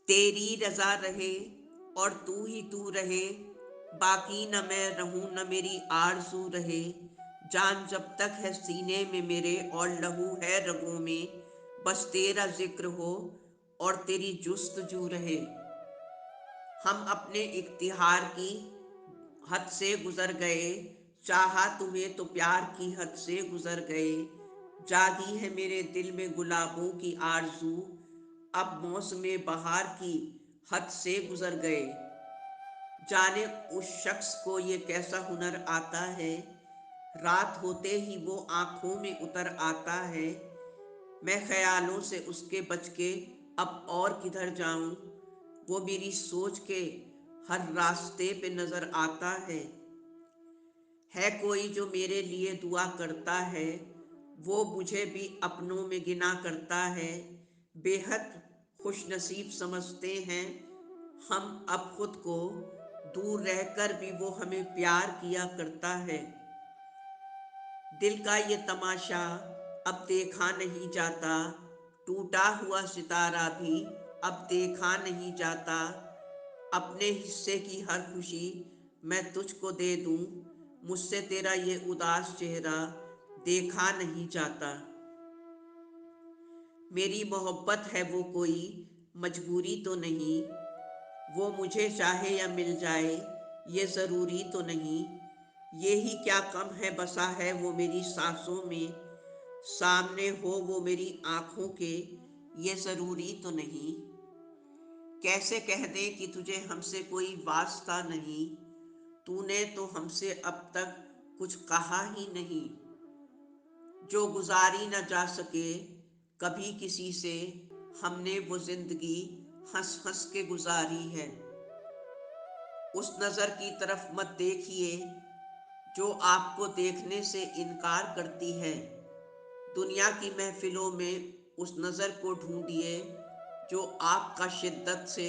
तेरी रजा रहे और तू ही तू रहे, बाकी न मैं रहूं न मेरी आरज़ू रहे। जान जब तक है सीने में मेरे और लहू है रगों में, बस तेरा जिक्र हो और तेरी जुस्तजू रहे। हम अपने इख्तियार की हद से गुजर गए, चाहा तुम्हें तो प्यार की हद से गुजर गए। जागी है मेरे दिल में गुलाबों की आरज़ू, अब मौसमे बहार की हद से गुजर गए। जाने उस शख्स को ये कैसा हुनर आता है, रात होते ही वो आंखों में उतर आता है। मैं ख्यालों से उसके बच के अब और किधर जाऊं, वो मेरी सोच के हर रास्ते पे नजर आता है। कोई जो मेरे लिए दुआ करता है, वो मुझे भी अपनों में गिना करता है। बेहद खुश नसीब समझते हैं हम अब खुद को, दूर रहकर भी वो हमें प्यार किया करता है। दिल का ये तमाशा अब देखा नहीं जाता, टूटा हुआ सितारा भी अब देखा नहीं जाता। अपने हिस्से की हर खुशी मैं तुझको दे दूं, मुझसे तेरा ये उदास चेहरा देखा नहीं जाता। मेरी मोहब्बत है वो कोई मजबूरी तो नहीं, वो मुझे चाहे या मिल जाए ये ज़रूरी तो नहीं। ये ही क्या कम है बसा है वो मेरी सांसों में, सामने हो वो मेरी आँखों के ये ज़रूरी तो नहीं। कैसे कह दे कि तुझे हमसे कोई वास्ता नहीं, तूने तो हमसे अब तक कुछ कहा ही नहीं। जो गुजारी न जा सके कभी किसी से, हमने वो जिंदगी हंस हंस के गुजारी है। उस नज़र की तरफ मत देखिए जो आपको देखने से इनकार करती है। दुनिया की महफिलों में उस नज़र को ढूंढिए जो आपका शिद्दत से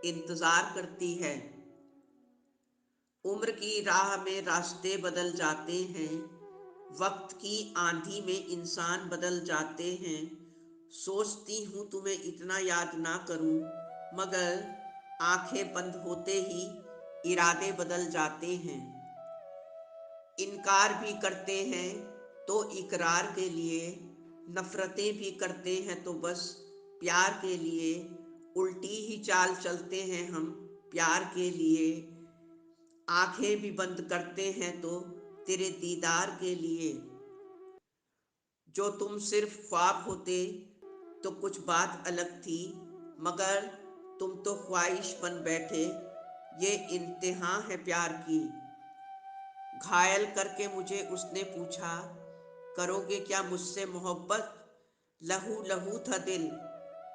इंतज़ार करती है। उम्र की राह में रास्ते बदल जाते हैं, वक्त की आंधी में इंसान बदल जाते हैं। सोचती हूँ तुम्हें इतना याद ना करूँ, मगर आंखें बंद होते ही इरादे बदल जाते हैं। इनकार भी करते हैं तो इकरार के लिए, नफरतें भी करते हैं तो बस प्यार के लिए। उल्टी ही चाल चलते हैं हम प्यार के लिए, आंखें भी बंद करते हैं तो तेरे दीदार के लिए। जो तुम सिर्फ ख्वाब होते तो कुछ बात अलग थी, मगर तुम तो ख्वाहिश बन बैठे, ये इंतहा है प्यार की। घायल करके मुझे उसने पूछा, करोगे क्या मुझसे मोहब्बत? लहू लहू था दिल,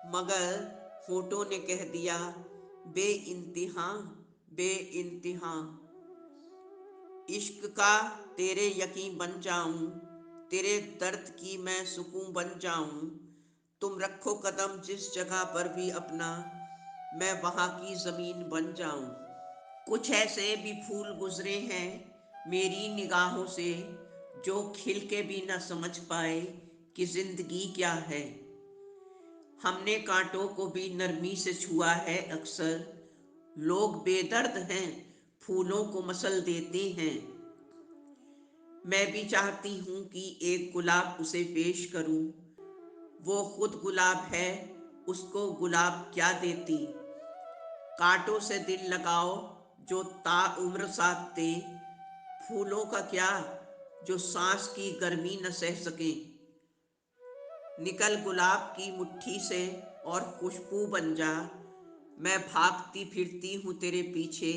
मगर होठों ने कह दिया, बे इंतहा बे इंतहा। इश्क का तेरे यकीन बन जाऊं, तेरे दर्द की मैं सुकून बन जाऊं। तुम रखो कदम जिस जगह पर भी अपना, मैं वहां की जमीन बन जाऊं। कुछ ऐसे भी फूल गुजरे हैं मेरी निगाहों से, जो खिल के भी न समझ पाए कि जिंदगी क्या है। हमने कांटों को भी नरमी से छुआ है अक्सर, लोग बेदर्द हैं फूलों को मसल देते हैं। मैं भी चाहती हूँ कि एक गुलाब उसे पेश करूँ, वो खुद गुलाब है उसको गुलाब क्या देती। कांटों से दिल लगाओ जो ताउम्र साथ दे, फूलों का क्या जो सांस की गर्मी न सह सके। निकल गुलाब की मुट्ठी से और खुशबू बन जा, मैं भागती फिरती हूँ तेरे पीछे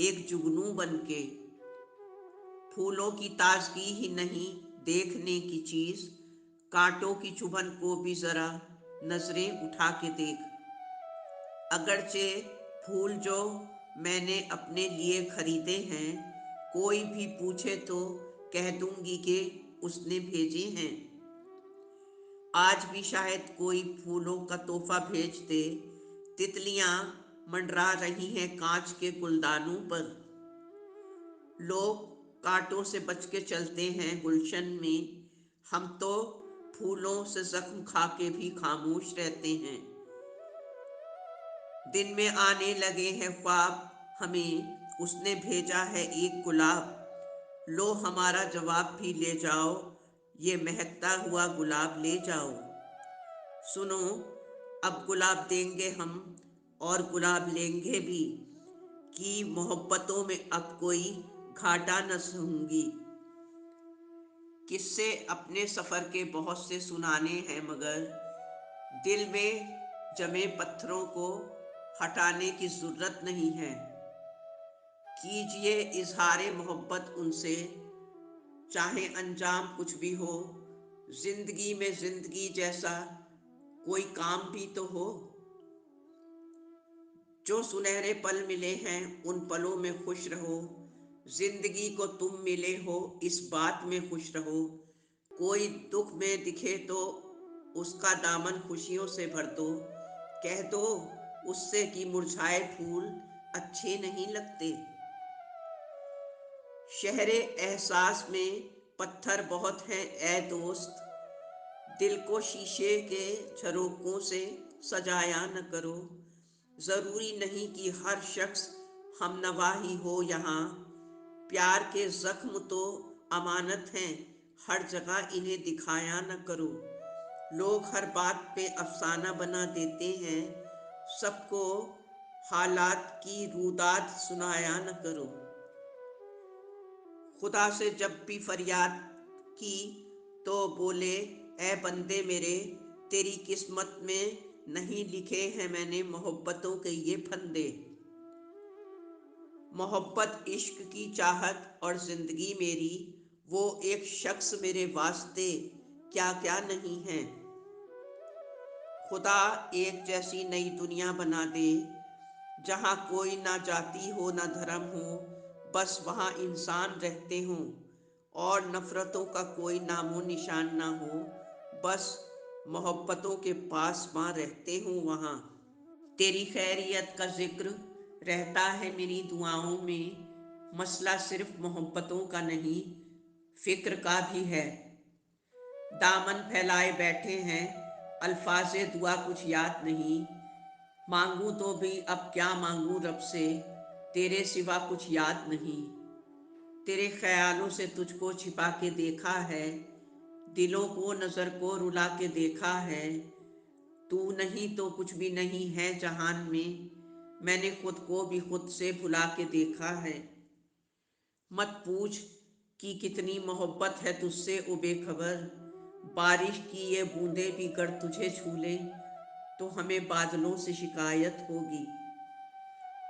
एक जुगनू बन के। फूलों की ताजगी ही नहीं देखने की चीज, कांटों की चुभन को भी जरा नजरें उठा के देख। अगरचे फूल जो मैंने अपने लिए खरीदे हैं, कोई भी पूछे तो कह दूंगी कि उसने भेजे हैं। आज भी शायद कोई फूलों का तोहफा भेज दे, तितलियां मंडरा रही हैं कांच के गुलदानों पर। लोग कांटों से बच के चलते हैं गुलशन में, हम तो फूलों से जख्म खा के भी खामोश रहते हैं। दिन में आने लगे हैं ख्वाब, हमें उसने भेजा है एक गुलाब। लो हमारा जवाब भी ले जाओ, ये महकता हुआ गुलाब ले जाओ। सुनो, अब गुलाब देंगे हम और गुलाब लेंगे भी, कि मोहब्बतों में अब कोई घाटा न सहूंगी। किस्से अपने सफ़र के बहुत से सुनाने हैं, मगर दिल में जमे पत्थरों को हटाने की ज़रूरत नहीं है। कीजिए इजहारे मोहब्बत उनसे, चाहे अंजाम कुछ भी हो। जिंदगी में जिंदगी जैसा कोई काम भी तो हो। जो सुनहरे पल मिले हैं उन पलों में खुश रहो। जिंदगी को तुम मिले हो इस बात में खुश रहो। कोई दुख में दिखे तो उसका दामन खुशियों से भर दो। कह दो उससे कि मुरझाए फूल अच्छे नहीं लगते। शहरे एहसास में पत्थर बहुत हैं ए दोस्त, दिल को शीशे के झरोकों से सजाया न करो। ज़रूरी नहीं कि हर शख्स हमनवा ही हो यहाँ, प्यार के ज़ख्म तो अमानत हैं, हर जगह इन्हें दिखाया न करो। लोग हर बात पे अफसाना बना देते हैं, सबको हालात की रुदात सुनाया न करो। खुदा से जब भी फरियाद की तो बोले ए बंदे मेरे, तेरी किस्मत में नहीं लिखे हैं मैंने मोहब्बतों के ये फंदे। मोहब्बत इश्क की चाहत और ज़िंदगी मेरी, वो एक शख्स मेरे वास्ते क्या क्या नहीं है। खुदा एक जैसी नई दुनिया बना दे, जहाँ कोई ना जाति हो ना धर्म हो, बस वहाँ इंसान रहते हों। और नफ़रतों का कोई नामो निशान ना हो, बस मोहब्बतों के पास माँ रहते हों वहाँ। तेरी खैरियत का जिक्र रहता है मेरी दुआओं में, मसला सिर्फ मोहब्बतों का नहीं, फ़िक्र का भी है। दामन फैलाए बैठे हैं, अल्फाज़े दुआ कुछ याद नहीं। मांगूं तो भी अब क्या मांगूं रब से, तेरे सिवा कुछ याद नहीं। तेरे ख्यालों से तुझको छिपा के देखा है, दिलों को नज़र को रुला के देखा है। तू नहीं तो कुछ भी नहीं है जहान में, मैंने खुद को भी खुद से भुला के देखा है। मत पूछ कि कितनी मोहब्बत है तुझसे ओ बेखबर, बारिश की ये बूंदें भी कर तुझे छू लें तो हमें बादलों से शिकायत होगी।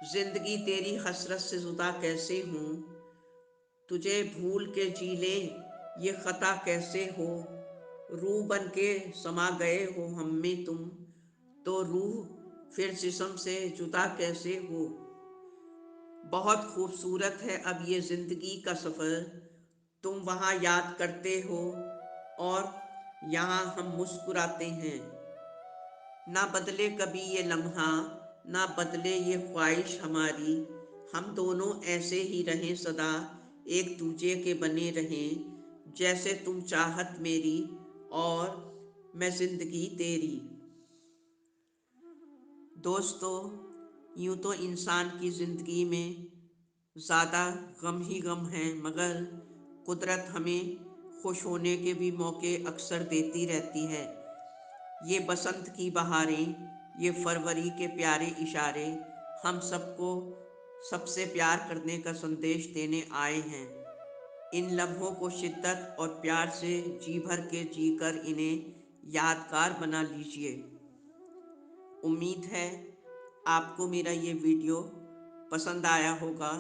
जिंदगी तेरी हसरत से जुदा कैसे हूँ, तुझे भूल के जी ले ये खता कैसे हो। रूह बन के समा गए हो हम में तुम, तो रूह फिर जिस्म से जुदा कैसे हो। बहुत खूबसूरत है अब ये ज़िंदगी का सफ़र, तुम वहाँ याद करते हो और यहाँ हम मुस्कुराते हैं। ना बदले कभी ये लम्हा, ना बदले ये ख्वाहिश हमारी, हम दोनों ऐसे ही रहें सदा, एक दूजे के बने रहें। जैसे तुम चाहत मेरी और मैं ज़िंदगी तेरी। दोस्तों, यूँ तो इंसान की ज़िंदगी में ज़्यादा गम ही गम हैं, मगर कुदरत हमें खुश होने के भी मौके अक्सर देती रहती है। ये बसंत की बहारें, ये फरवरी के प्यारे इशारे, हम सबको सबसे प्यार करने का संदेश देने आए हैं। इन लम्हों को शिद्दत और प्यार से जी भर के जीकर इन्हें यादगार बना लीजिए। उम्मीद है आपको मेरा ये वीडियो पसंद आया होगा।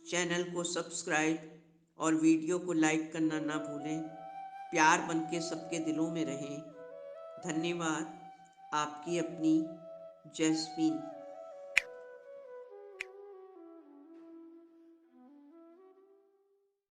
चैनल को सब्सक्राइब और वीडियो को लाइक करना ना भूलें। प्यार बन के सबके दिलों में रहें। धन्यवाद। आपकी अपनी जैस्मीन।